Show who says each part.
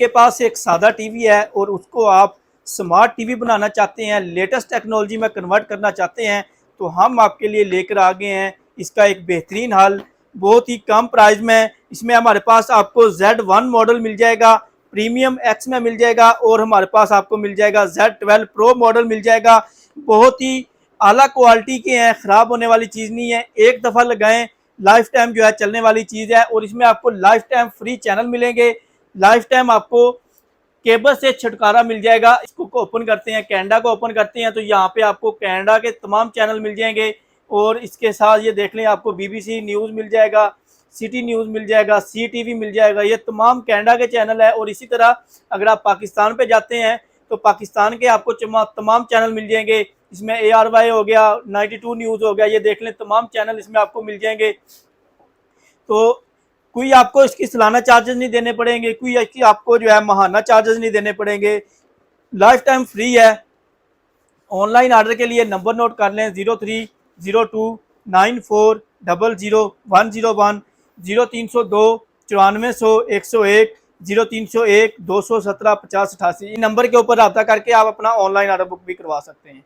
Speaker 1: आपके पास एक सादा टीवी है और उसको आप स्मार्ट टीवी बनाना चाहते हैं, लेटेस्ट टेक्नोलॉजी में कन्वर्ट करना चाहते हैं, तो हम आपके लिए लेकर आ गए हैं इसका एक बेहतरीन हल, बहुत ही कम प्राइस में। इसमें हमारे पास आपको Z1 मॉडल मिल जाएगा, प्रीमियम एक्स में मिल जाएगा, और हमारे पास आपको मिल जाएगा Z12 प्रो मॉडल मिल जाएगा। बहुत ही आला क्वालिटी के हैं, ख़राब होने वाली चीज़ नहीं है, एक दफ़ा लगाएं लाइफ टाइम जो है चलने वाली चीज़ है। और इसमें आपको लाइफ टाइम फ्री चैनल मिलेंगे, लाइफ टाइम आपको केबल से छुटकारा मिल जाएगा। इसको ओपन करते हैं, कनाडा को ओपन करते हैं, तो यहाँ पे आपको कनाडा के तमाम चैनल मिल जाएंगे। और इसके साथ ये देख लें, आपको BBC न्यूज़ मिल जाएगा, सिटी न्यूज़ मिल जाएगा, CTV मिल जाएगा, ये तमाम कनाडा के चैनल है। और इसी तरह अगर आप पाकिस्तान पे जाते हैं तो पाकिस्तान के आपको तमाम चैनल मिल जाएंगे। इसमें ARY हो गया, 92 न्यूज़ हो गया, ये देख लें तमाम चैनल इसमें आपको मिल जाएंगे। तो कोई आपको इसकी सालाना चार्जेस नहीं देने पड़ेंगे, कोई इसकी आपको जो है माहाना चार्जेस नहीं देने पड़ेंगे, लाइफ टाइम फ्री है। ऑनलाइन ऑर्डर के लिए नंबर नोट कर लें, 030294000101, 0302 9400 101, 0301 217 5088। नंबर के ऊपर रब्ता करके आप अपना ऑनलाइन ऑर्डर बुक भी करवा सकते हैं।